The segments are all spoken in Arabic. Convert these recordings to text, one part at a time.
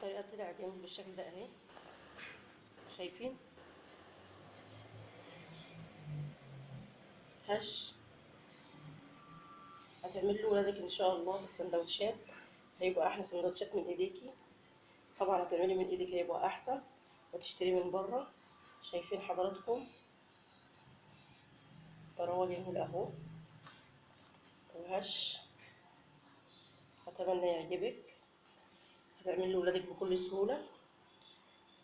طريقة العجين بالشكل ده اهي، شايفين هش. هتعملي لولادك ان شاء الله في السندوتشات، هيبقى احلى سندوتشات من ايديكي. طبعا هتعملي من ايدك هيبقى احسن، وتشتري من بره. شايفين حضراتكم طراوه جميل اهو وهش. اتمنى يعجبك. هتعملي لولادك بكل سهوله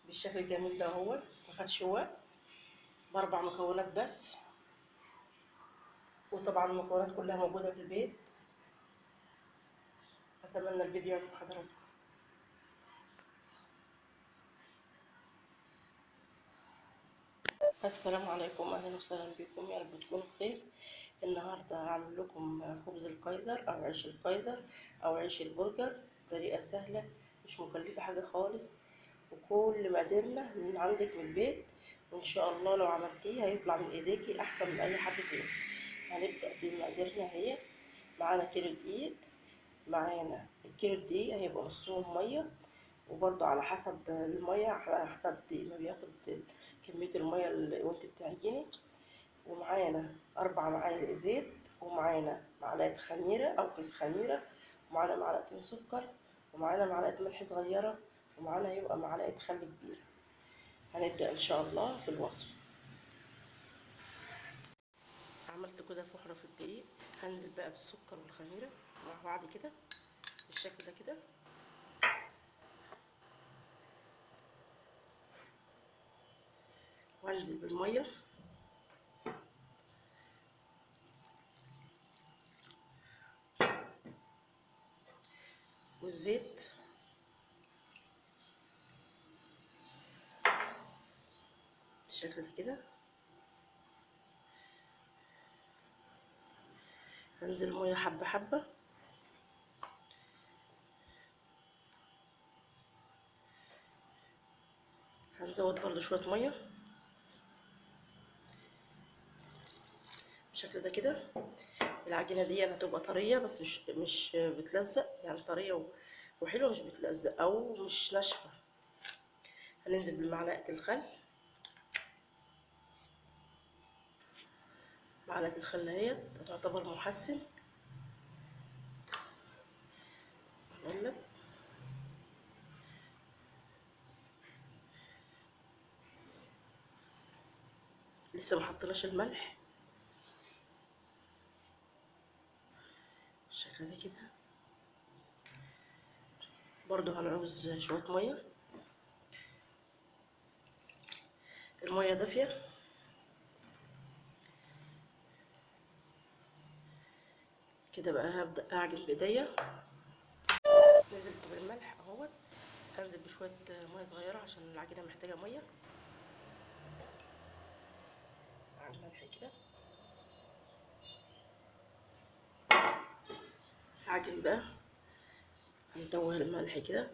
بالشكل الجميل ده اهو. مخدش وقت، باربع مكونات بس، وطبعا المكونات كلها موجوده في البيت. اتمنى الفيديو يعجب حضراتكم. السلام عليكم، اهلا وسهلا بكم، يا رب تكونوا بخير. النهارده هعمل لكم خبز الكايزر او عيش الكايزر او عيش البرجر. طريقه سهله مش مكلفه حاجه خالص، وكل مقاديرنا من عندك من البيت، وان شاء الله لو عملتيه هيطلع من ايديكي احسن من اي حد تاني. هنبدا بمقاديرنا هي. معانا كيلو دقيق. معانا الكيلو الدقيق هيبقى نصهم ميه، وبرضو على حسب الميه، على حسب الدقيق ما بياخد كميه الميه اللي وانت بتعجني. ومعانا 4 معالق زيت، ومعانا معلقه خميره او كيس خميره، ومعانا معلقتين سكر، ومعانا معلقه ملح صغيره، ومعانا هيبقى معلقه خل كبيره. هنبدا ان شاء الله في الوصف. عملت كده فحرة في الدقيق، هنزل بقى بالسكر والخميره مع بعض كده بالشكل ده كده، وانزل بالميه والزيت بالشكل ده كده. هنزل الميه حبه حبه، هنزود برضو شويه ميه بالشكل ده كده. العجينه دي هتبقى طريه بس مش بتلزق، يعني طريه وحلوه مش بتلزق او مش ناشفه. هننزل بمعلقه الخل. معلقه الخل اهي تعتبر محسن. هنقلب. لسه ما حطيناش الملح بالشكل ده كده. برضو هنعوز شويه ميه، الميه دافيه. كده بقى هبدا اعجن بايديا. نزلت بالملح اهوت. هنزل بشويه ميه صغيره عشان العجينه محتاجه ميه. على الملح كده. هعجن بقى. هندوه الملح كده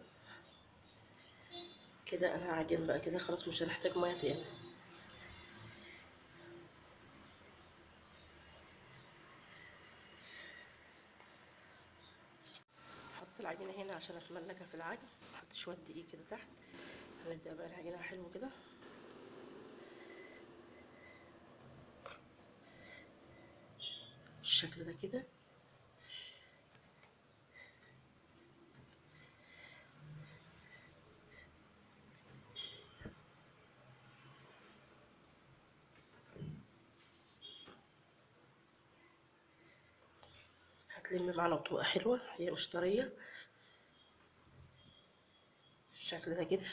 كده. انا هعجن بقى كده خلاص، مش هنحتاج ميه تاني. حط العجينه هنا عشان اتملكها في العجن. حط شويه دقيق كده تحت. هنبدا بقى العجينه حلو كده بالشكل ده كده. هتلم معانا بطبقه حلوه، هي مش طريه بالشكل ده كده.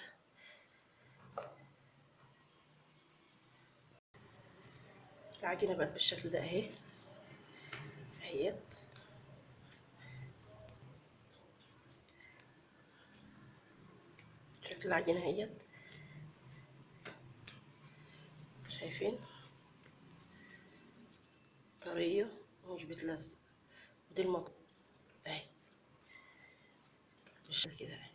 العجينه بقت بالشكل ده اهي اهيت. شكل العجينه اهيت، شايفين طريه ومش بتلزق. ودي المطلوب اهي بالشكل كده اهي.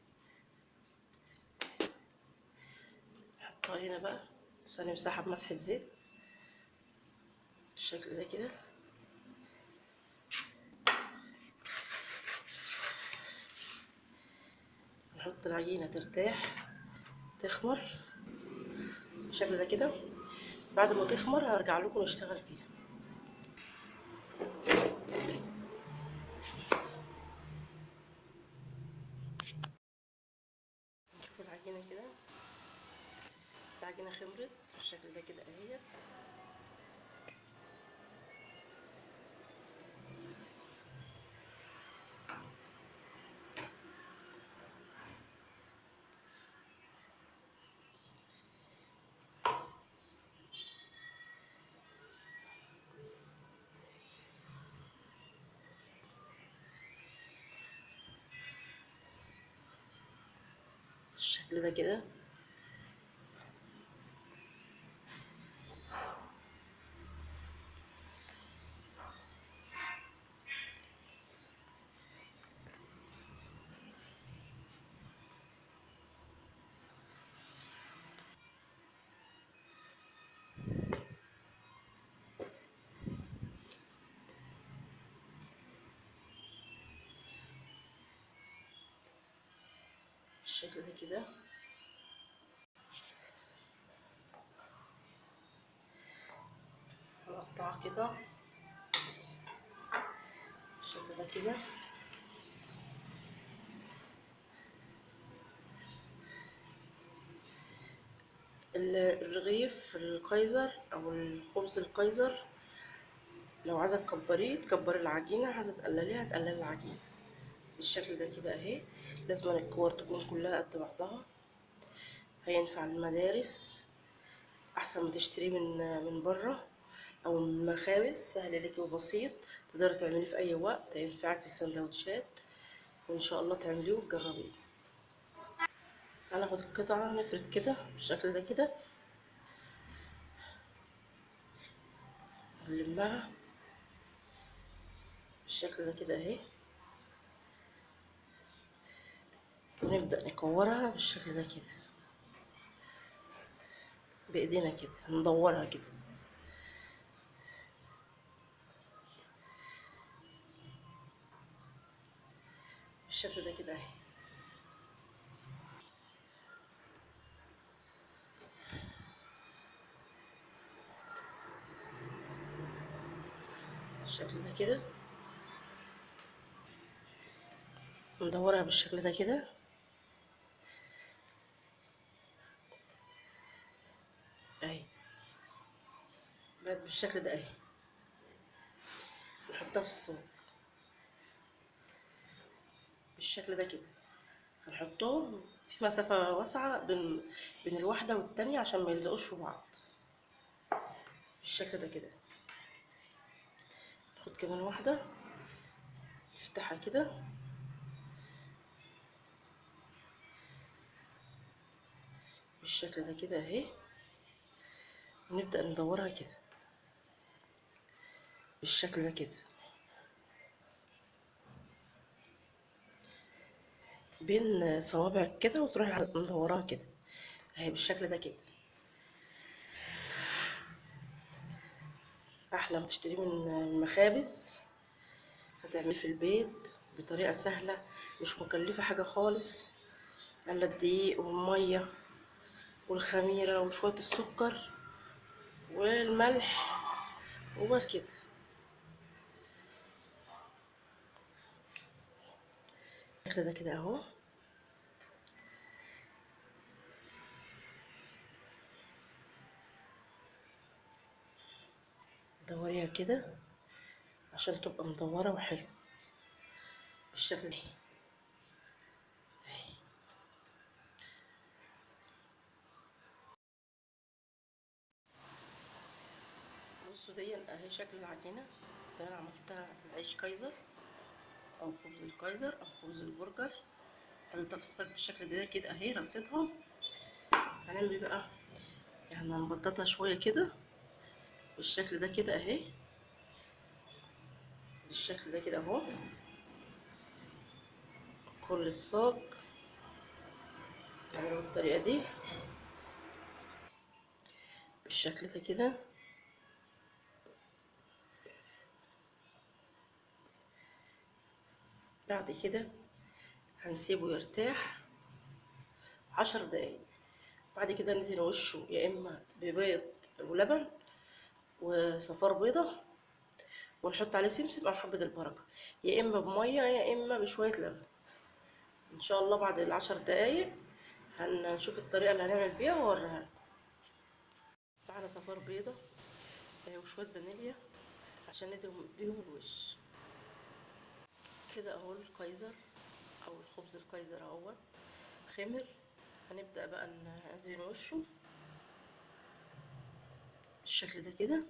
نحطها هنا بقى، بس هنمسحها بمسحه زيت بالشكل ده كده. نحط العجينة ترتاح تخمر بالشكل ده كده. بعد ما تخمر هرجع لكم نشتغل فيها. نشوف العجينة كده، العجينة خمرت بالشكل ده كده اهي. بالشكل ده كده. بالشكل ده كده. هنقطعها كده بالشكل ده كده. الرغيف الكايزر او الخبز الكايزر، لو عايزه تكبريه تكبري العجينه، عايزه تقلليها تقللي العجينه بالشكل ده كده اهي. لازم الكور تكون كلها قد بعضها، هينفع المدارس احسن ما تشتريه من بره او من مخابز. سهل ليكي وبسيط، تقدري تعمليه في اي وقت، هينفعك في السندوتشات وان شاء الله تعمليه وتجربيه. هناخد القطعه نفرد كده بالشكل ده كده، نلمها بالشكل ده كده اهي، ونبدأ نكورها بالشكل ده كده بايدينا كده، ندورها كده بالشكل ده كده اهي. بالشكل ده كده ندورها بالشكل ده كده اهي، بقت بالشكل ده اهي. نحطها في الصاج بالشكل ده كده، هنحطهم في مسافة واسعة بين الواحدة والتانية عشان ما يلزقوش في بعض بالشكل ده كده. ناخد كمان واحدة نفتحها كده بالشكل ده كده اهي، ونبدأ ندورها كده بالشكل ده كده بين صوابعك كده، وتروحي مدوراها كده اهي بالشكل ده كده. احلى ما تشتريه من المخابز، هتعمليه في البيت بطريقة سهلة مش مكلفة حاجة خالص، الا الدقيق والمية والخميرة وشوية السكر والملح وبس كده. بالشكل ده كده اهو. دوريها كده عشان تبقى مدورة وحلوة بالشكل ده. بصوا دي اهي شكل العجينة اللي انا عملتها العيش كايزر او خبز الكايزر او خبز البرجر. حطيتها في الصاج بالشكل ده كده اهي، رصيتها. هنعمل ايه بقى؟ يعني هنبططها شوية كده بالشكل ده كده اهي، بالشكل ده كده اهو. كل الصاج نعمله بالطريقة دي بالشكل ده كده. بعد كده هنسيبه يرتاح 10 دقايق. بعد كده ندهن وشه يا اما ببيض ولبن وصفار بيضة، ونحط عليه سمسم او حبة البركة، يا اما بمية يا اما بشوية لبن. ان شاء الله بعد ال10 دقايق هنشوف الطريقة اللي هنعمل بيها واوريها لكم. معانا صفار بيضة وشوية فانيليا عشان ندهن بيهم الوش. كده اهو الكايزر او الخبز الكايزر اهو خمر. هنبدأ بقى ندهن وشه بالشكل ده كده.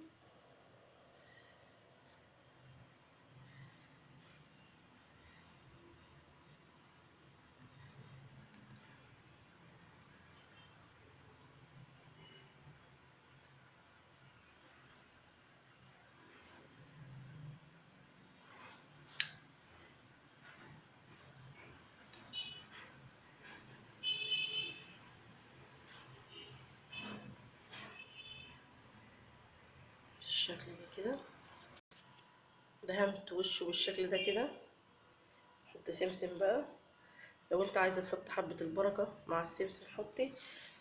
بالشكل ده كده دهنت وشه بالشكل ده كده. حط سمسم بقى، لو انت عايزه تحط حبه البركه مع السمسم حطي،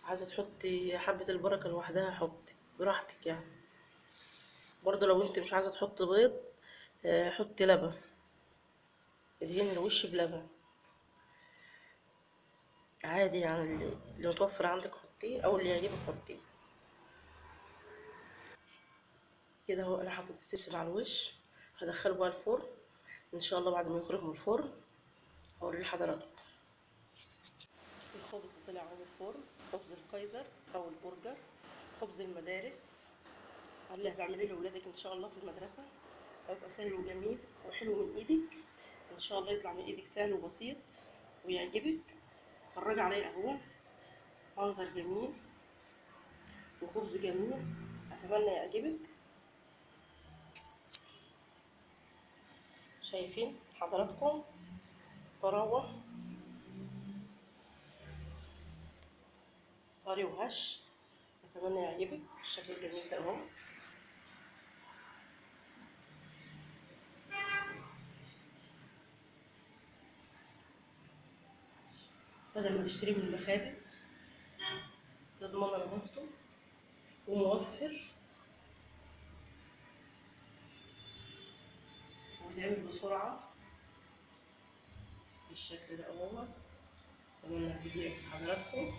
عايزه تحطي حبه البركه لوحدها حطي براحتك يعني. برضو لو انت مش عايزه تحطي بيض حطي لبن، ادهني الوش بلبن عادي يعني، اللي متوفر عندك حطيه او اللي يعجبك حطيه. كده اهو انا حطيت السمسم على الوش، هدخله بقى الفرن ان شاء الله. بعد ما يخرج من الفرن هوريه لحضراتكم. الخبز طلع من الفرن، خبز الكايزر او البرجر، خبز المدارس اللي هتعمليه لاولادك ان شاء الله في المدرسه، هيبقى سهل وجميل وحلو من ايدك. ان شاء الله يطلع من ايدك سهل وبسيط ويعجبك. اتفرجي عليه اهو، منظر جميل وخبز جميل، اتمنى يعجبك. شايفين حضراتكم طراوه، طري وهش، اتمنى يعجبك بالشكل الجميل ده اهو. بدل ما تشتري من المخابز تضمن نظافته وموفر ويتعمل بسرعة بالشكل ده اهوت. اتمنى الفيديو يعجب حضراتكم.